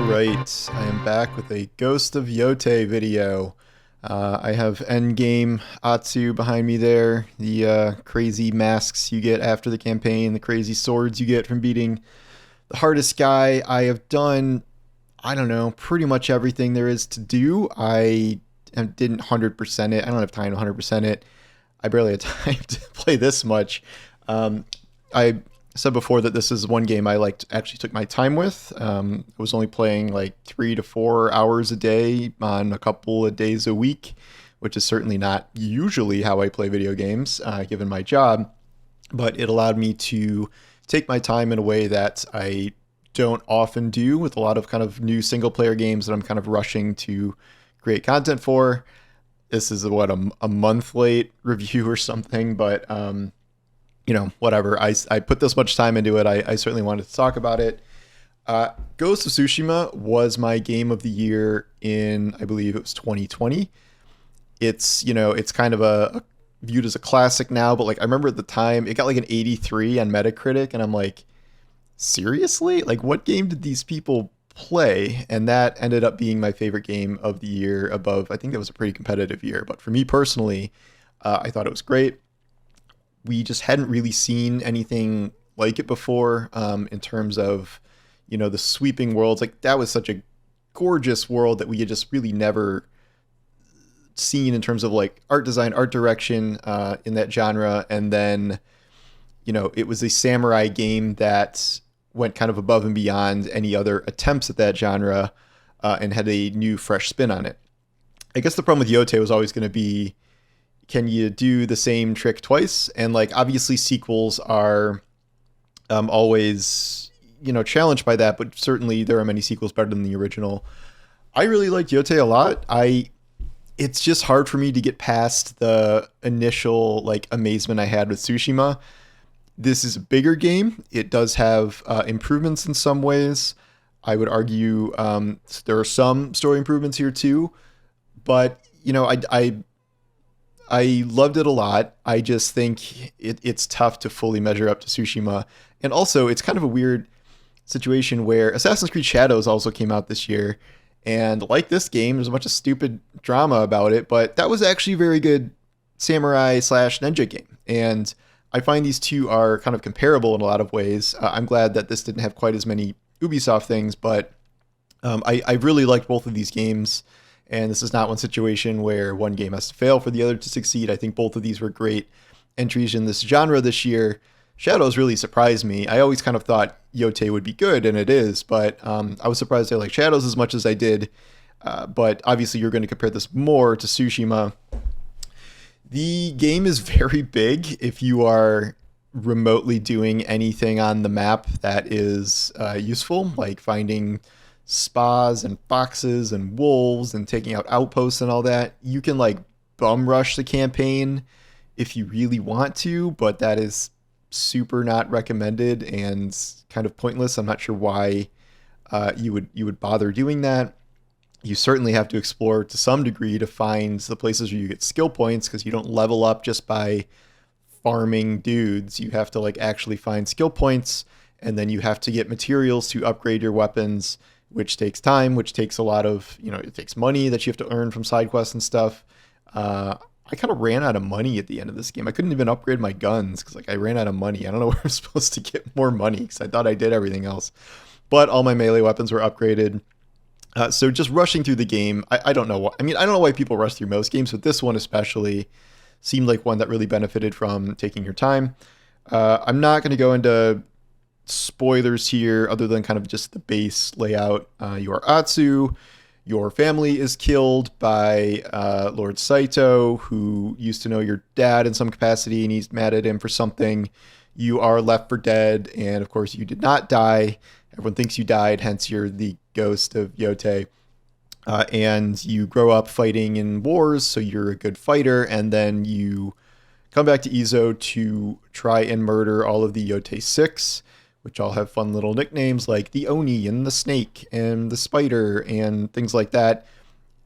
Alright, I am back with a Ghost of Yotei video. I have Endgame Atsu behind me there, the crazy masks you get after the campaign, the crazy swords you get from beating the hardest guy. I have done, I don't know, pretty much everything there is to do. I didn't 100% it. I don't have time to 100% it. I barely had time to play this much. I said before that this is one game I actually took my time with. I was only playing like 3 to 4 hours a day on a couple of days a week, which is certainly not usually how I play video games, given my job. But it allowed me to take my time in a way that I don't often do with a lot of kind of new single player games that I'm kind of rushing to create content for. This is a month late review or something, but whatever. I put this much time into it. I certainly wanted to talk about it. Ghost of Tsushima was my game of the year in, I believe it was 2020. It's kind of a viewed as a classic now, but like I remember at the time it got like an 83 on Metacritic, and I'm like, seriously? Like, what game did these people play? And that ended up being my favorite game of the year above. I think that was a pretty competitive year, but for me personally, I thought it was great. We just hadn't really seen anything like it before, in terms of, the sweeping worlds. Like, that was such a gorgeous world that we had just really never seen in terms of like art design, art direction, in that genre. And then, it was a samurai game that went kind of above and beyond any other attempts at that genre, and had a new, fresh spin on it. I guess the problem with Yotei was always going to be, can you do the same trick twice? And like, obviously sequels are always, challenged by that, but certainly there are many sequels better than the original. I really liked Yotei a lot. It's just hard for me to get past the initial like amazement I had with Tsushima. This is a bigger game. It does have improvements in some ways. I would argue there are some story improvements here too, but I loved it a lot. I just think it's tough to fully measure up to Tsushima. And also, it's kind of a weird situation where Assassin's Creed Shadows also came out this year. And like this game, there's a bunch of stupid drama about it, but that was actually a very good samurai slash ninja game. And I find these two are kind of comparable in a lot of ways. I'm glad that this didn't have quite as many Ubisoft things, but I really liked both of these games. And this is not one situation where one game has to fail for the other to succeed. I think both of these were great entries in this genre this year. Shadows really surprised me. I always kind of thought Yotei would be good, and it is, but I was surprised I liked Shadows as much as I did. But obviously you're going to compare this more to Tsushima. The game is very big. If you are remotely doing anything on the map that is useful, like finding spas and foxes and wolves and taking out outposts and all that, you can like bum rush the campaign if you really want to, but that is super not recommended and kind of pointless. I'm not sure why you would bother doing that. You certainly have to explore to some degree to find the places where you get skill points, because you don't level up just by farming dudes. You have to like actually find skill points, and then you have to get materials to upgrade your weapons, which takes time, which takes a lot of, it takes money that you have to earn from side quests and stuff. I kind of ran out of money at the end of this game. I couldn't even upgrade my guns because like I ran out of money. I don't know where I'm supposed to get more money because I thought I did everything else. But all my melee weapons were upgraded. So just rushing through the game, I don't know. I don't know why people rush through most games, but this one especially seemed like one that really benefited from taking your time. I'm not going to go into spoilers here other than kind of just the base layout. You are Atsu. Your family is killed by Lord Saito, who used to know your dad in some capacity, and he's mad at him for something. You are left for dead, and of course you did not die. Everyone thinks you died, hence you're the ghost of Yotei. And you grow up fighting in wars, so you're a good fighter, and then you come back to Izo to try and murder all of the Yotei 6, which all have fun little nicknames like the Oni and the Snake and the Spider and things like that.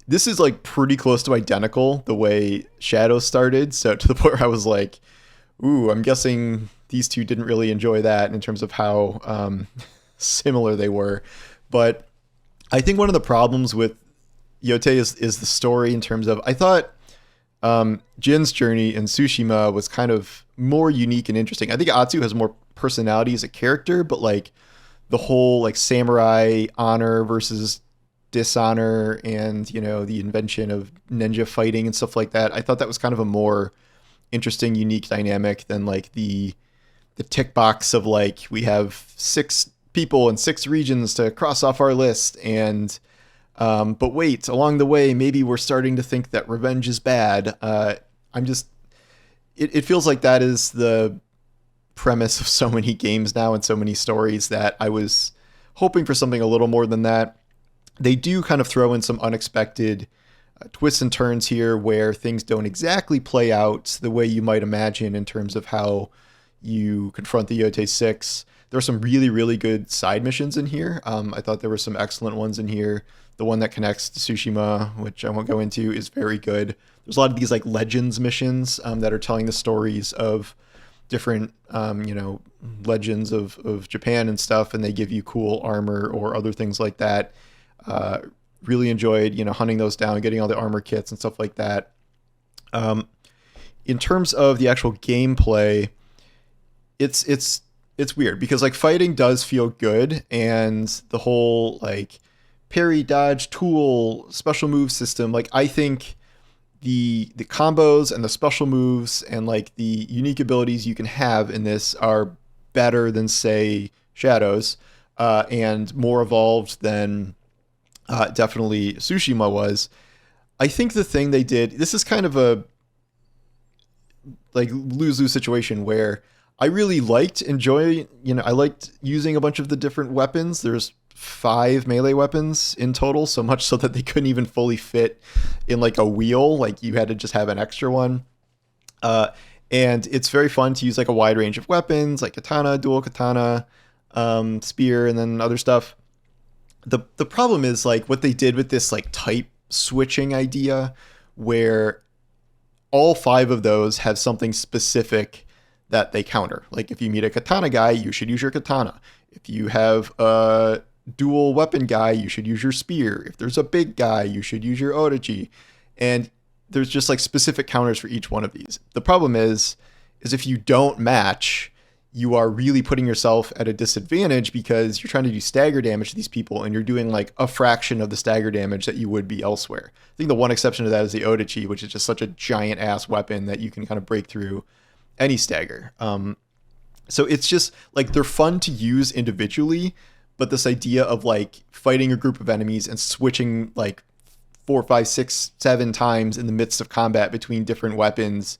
This is like pretty close to identical the way Shadows started, so to the point where I was like, ooh, I'm guessing these two didn't really enjoy that in terms of how similar they were. But I think one of the problems with Yotei is the story in terms of I thought Jin's journey in Tsushima was kind of more unique and interesting. I think Atsu has more personality as a character, but like the whole like samurai honor versus dishonor and the invention of ninja fighting and stuff like that. I thought that was kind of a more interesting, unique dynamic than like the tick box of like we have 6 people in 6 regions to cross off our list and but wait, along the way, maybe we're starting to think that revenge is bad. I'm just, it feels like that is the premise of so many games now and so many stories that I was hoping for something a little more than that. They do kind of throw in some unexpected twists and turns here where things don't exactly play out the way you might imagine in terms of how you confront the Yotei 6. There are some really, really good side missions in here. I thought there were some excellent ones in here. The one that connects to Tsushima, which I won't go into, is very good. There's a lot of these like legends missions that are telling the stories of different, legends of Japan and stuff, and they give you cool armor or other things like that. Really enjoyed, hunting those down, getting all the armor kits and stuff like that. In terms of the actual gameplay, it's weird because like fighting does feel good, and the whole like parry, dodge, tool, special move system, like I think the combos and the special moves and like the unique abilities you can have in this are better than say Shadows, and more evolved than definitely Tsushima was. I think the thing they did, this is kind of a like lose-lose situation where I really liked I liked using a bunch of the different weapons. There's 5 melee weapons in total, so much so that they couldn't even fully fit in like a wheel. Like you had to just have an extra one. And it's very fun to use like a wide range of weapons, like katana, dual katana, spear, and then other stuff. The problem is like what they did with this like type switching idea where all 5 of those have something specific that they counter. Like if you meet a katana guy, you should use your katana. If you have a dual weapon guy, you should use your spear. If there's a big guy, you should use your orochi. And there's just like specific counters for each one of these. The problem is if you don't match, you are really putting yourself at a disadvantage because you're trying to do stagger damage to these people and you're doing like a fraction of the stagger damage that you would be elsewhere. I think the one exception to that is the orochi, which is just such a giant ass weapon that you can kind of break through any stagger. So it's just like they're fun to use individually, but this idea of like fighting a group of enemies and switching like 4, 5, 6, 7 times in the midst of combat between different weapons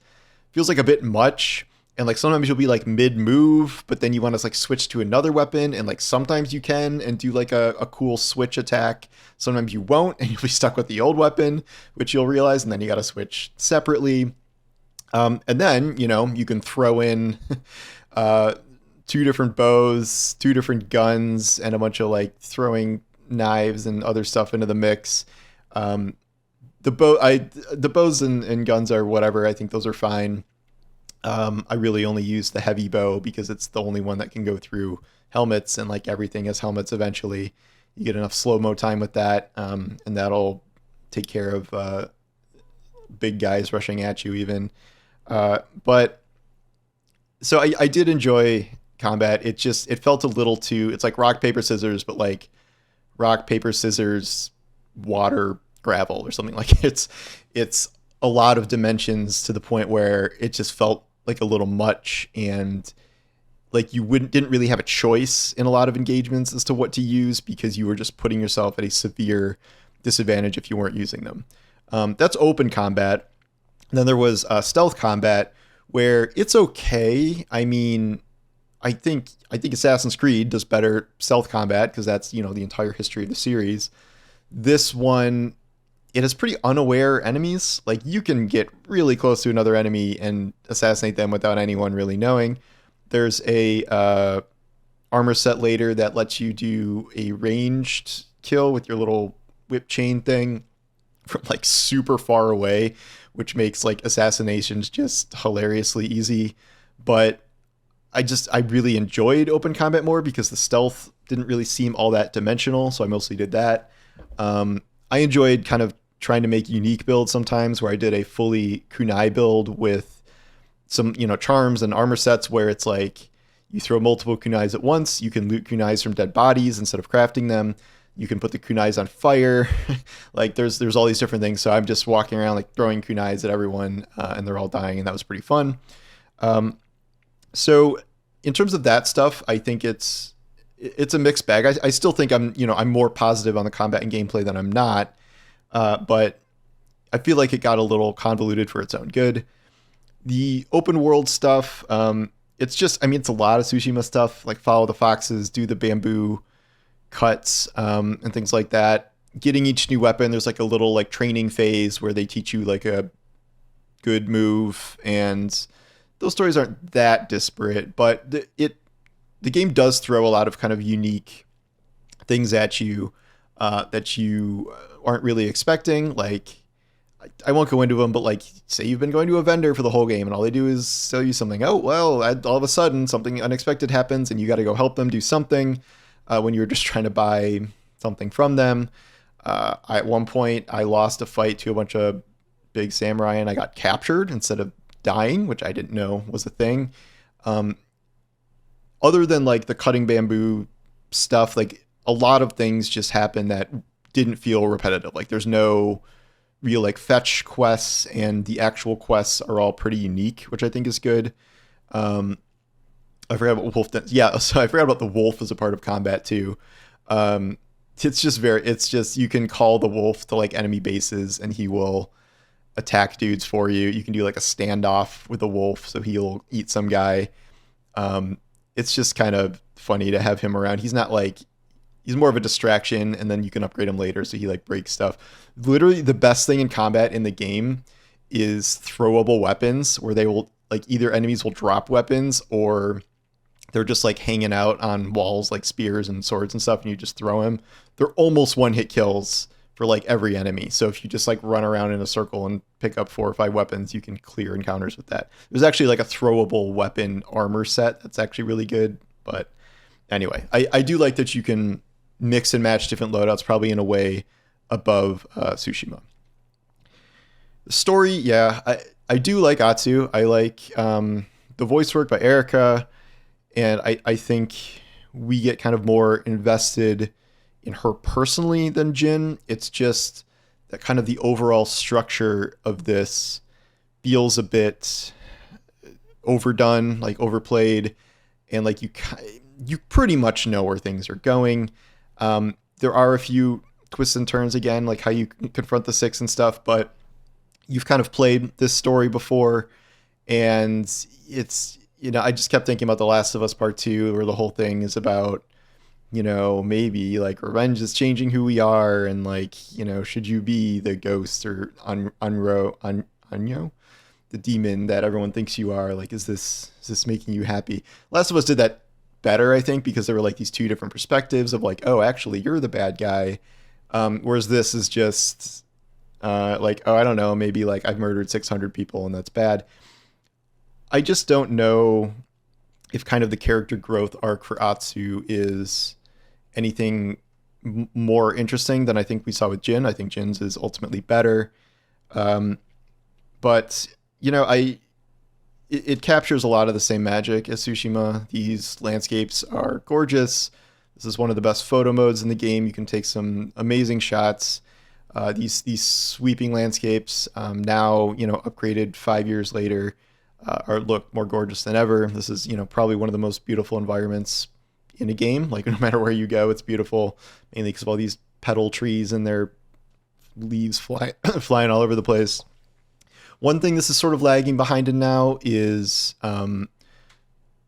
feels like a bit much. And like sometimes you'll be like mid move, but then you want to like switch to another weapon, and like sometimes you can and do like a cool switch attack. Sometimes you won't, and you'll be stuck with the old weapon, which you'll realize, and then you got to switch separately. And then, you can throw in 2 different bows, 2 different guns, and a bunch of like throwing knives and other stuff into the mix. The bows and guns are whatever. I think those are fine. I really only use the heavy bow because it's the only one that can go through helmets, and like everything has helmets eventually. You get enough slow-mo time with that, and that'll take care of big guys rushing at you even. But so I did enjoy combat. It felt a little too, it's like rock, paper, scissors, but like rock, paper, scissors, water, gravel or something. Like it's a lot of dimensions to the point where it just felt like a little much, and like you didn't really have a choice in a lot of engagements as to what to use because you were just putting yourself at a severe disadvantage if you weren't using them. That's open combat. And then there was stealth combat where it's okay. I mean, I think Assassin's Creed does better stealth combat because that's, the entire history of the series. This one, it has pretty unaware enemies. Like you can get really close to another enemy and assassinate them without anyone really knowing. There's a armor set later that lets you do a ranged kill with your little whip chain thing from like super far away, which makes like assassinations just hilariously easy. But I really enjoyed open combat more because the stealth didn't really seem all that dimensional, so I mostly did that. I enjoyed kind of trying to make unique builds sometimes, where I did a fully kunai build with some, charms and armor sets where it's like you throw multiple kunais at once. You can loot kunais from dead bodies instead of crafting them. You can put the kunais on fire. Like there's all these different things. So I'm just walking around like throwing kunais at everyone, and they're all dying, and that was pretty fun. So in terms of that stuff, I think it's a mixed bag. I still think I'm more positive on the combat and gameplay than I'm not, but I feel like it got a little convoluted for its own good. The open world stuff, it's just, it's a lot of Tsushima stuff, like follow the foxes, do the bamboo cuts, and things like that. Getting each new weapon, there's like a little like training phase where they teach you like a good move, and those stories aren't that disparate, but the game does throw a lot of kind of unique things at you, that you aren't really expecting. Like, I won't go into them, but like, say you've been going to a vendor for the whole game and all they do is sell you something. Oh, well, all of a sudden something unexpected happens and you got to go help them do something, when you were just trying to buy something from them. At one point, I lost a fight to a bunch of big samurai and I got captured instead of dying, which I didn't know was a thing. Other than like the cutting bamboo stuff, like a lot of things just happen that didn't feel repetitive. Like there's no real like fetch quests, and the actual quests are all pretty unique, which I think is good. I forgot about wolf. Yeah, so I forgot about the wolf as a part of combat too. It's just you can call the wolf to like enemy bases and he will attack dudes for you. You can do like a standoff with the wolf, so he'll eat some guy. It's just kind of funny to have him around. He's more of a distraction, and then you can upgrade him later, so he like breaks stuff. Literally the best thing in combat in the game is throwable weapons, where they will like either enemies will drop weapons or they're just like hanging out on walls like spears and swords and stuff, and you just throw them. They're almost one hit kills for like every enemy. So if you just like run around in a circle and pick up 4 or 5 weapons, you can clear encounters with that. There's actually like a throwable weapon armor set that's actually really good. But anyway, I do like that you can mix and match different loadouts, probably in a way above Tsushima. The story, yeah, I do like Atsu. I like the voice work by Erika, and I think we get kind of more invested in her personally than Jin. It's just that kind of the overall structure of this feels a bit overdone, like overplayed, and like you pretty much know where things are going. There are a few twists and turns again, like how you confront the Six and stuff, but you've kind of played this story before, and it's, I just kept thinking about The Last of Us Part 2, where the whole thing is about, maybe like revenge is changing who we are, and like, should you be the ghost or Anyo, the demon that everyone thinks you are? Like, is this making you happy? Last of Us did that better, I think, because there were like these two different perspectives of like, oh, actually you're the bad guy, whereas this is just like, oh, I don't know, maybe like I've murdered 600 people and that's bad. I just don't know if kind of the character growth arc for Atsu is anything more interesting than I think we saw with Jin. I think Jin's is ultimately better, but it captures a lot of the same magic as Tsushima. These landscapes are gorgeous. This is one of the best photo modes in the game. You can take some amazing shots. These sweeping landscapes, now upgraded 5 years later, are look more gorgeous than ever. This is probably one of the most beautiful environments in a game. Like no matter where you go, it's beautiful, mainly because of all these petal trees and their leaves flying all over the place. One thing this is sort of lagging behind in now is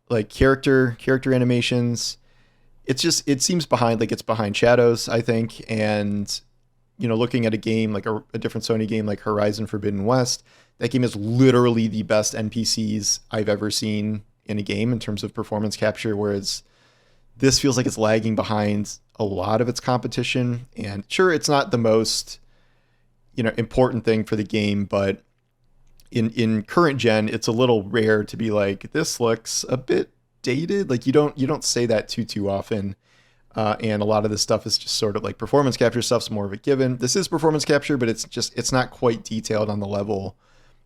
like character animations. It seems behind, like it's behind Shadows, I think. And looking at a game like a different Sony game like Horizon Forbidden West, that game is literally the best NPCs I've ever seen in a game in terms of performance capture, whereas this feels like it's lagging behind a lot of its competition. And sure, it's not the most important thing for the game, but in current gen, it's a little rare to be like, this looks a bit dated. Like you don't say that too often. And a lot of this stuff is just sort of like performance capture stuff's more of a given. This is performance capture, but it's not quite detailed on the level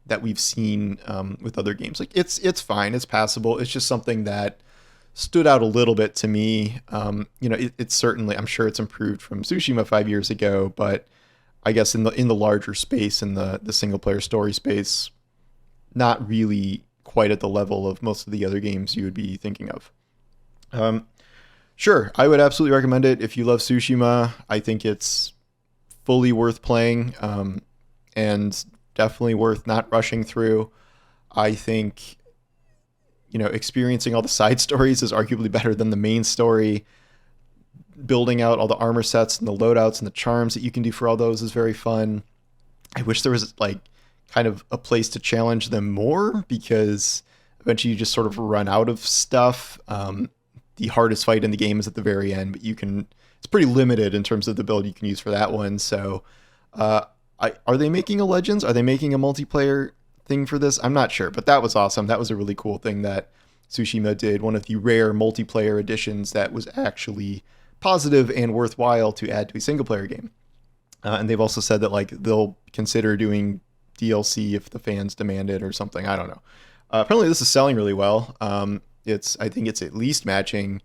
that we've seen with other games. Like it's fine, it's passable. It's just something that stood out a little bit to me. It's certainly, I'm sure it's improved from Tsushima 5 years ago, but I guess in the larger space, in the single player story space, not really quite at the level of most of the other games you would be thinking of. Sure, I would absolutely recommend it if you love Tsushima. I think it's fully worth playing, and definitely worth not rushing through. I think, experiencing all the side stories is arguably better than the main story. Building out all the armor sets and the loadouts and the charms that you can do for all those is very fun. I wish there was like kind of a place to challenge them more, because eventually you just sort of run out of stuff. The hardest fight in the game is at the very end, but it's pretty limited in terms of the build you can use for that one. So, are they making a Legends? Are they making a multiplayer thing for this? I'm not sure, but that was awesome. That was a really cool thing that Tsushima did. One of the rare multiplayer additions that was actually positive and worthwhile to add to a single player game. And they've also said that like they'll consider doing DLC if the fans demand it or something. I don't know. Apparently this is selling really well. I think it's at least matching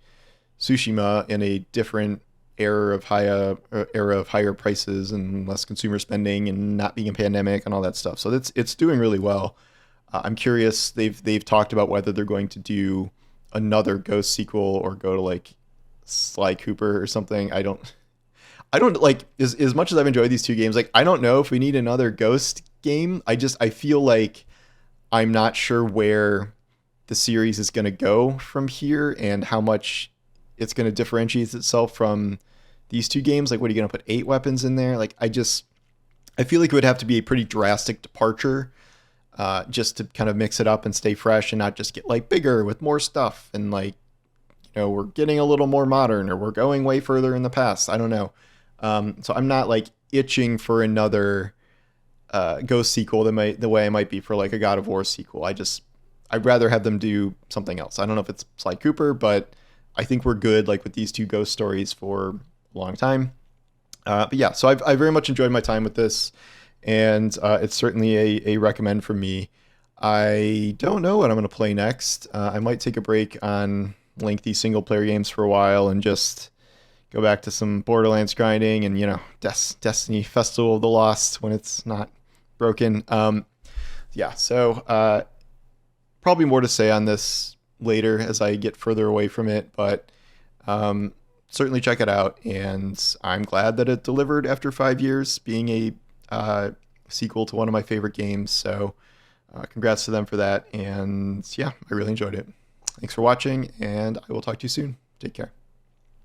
Tsushima in a different era of higher prices and less consumer spending and not being a pandemic and all that stuff. So it's doing really well. I'm curious. They've talked about whether they're going to do another Ghost sequel or go to like Sly Cooper or something. I don't like, as much as I've enjoyed these two games, like I don't know if we need another Ghost game. I feel like I'm not sure where the series is going to go from here and how much it's going to differentiate itself from these two games. Like, what are you going to put 8 weapons in there? Like, I feel like it would have to be a pretty drastic departure just to kind of mix it up and stay fresh and not just get like bigger with more stuff and like, we're getting a little more modern or we're going way further in the past. I don't know. So I'm not like itching for another Ghost sequel the way I might be for like a God of War sequel. I'd rather have them do something else. I don't know if it's Sly Cooper, but I think we're good like with these two Ghost stories for a long time. But yeah, so I very much enjoyed my time with this, and it's certainly a recommend from me. I don't know what I'm going to play next. I might take a break on lengthy single player games for a while and just go back to some Borderlands grinding and, Destiny Festival of the Lost when it's not broken. So probably more to say on this later as I get further away from it, but certainly check it out. And I'm glad that it delivered after 5 years, being a sequel to one of my favorite games. So congrats to them for that. And yeah, I really enjoyed it. Thanks for watching, and I will talk to you soon. Take care.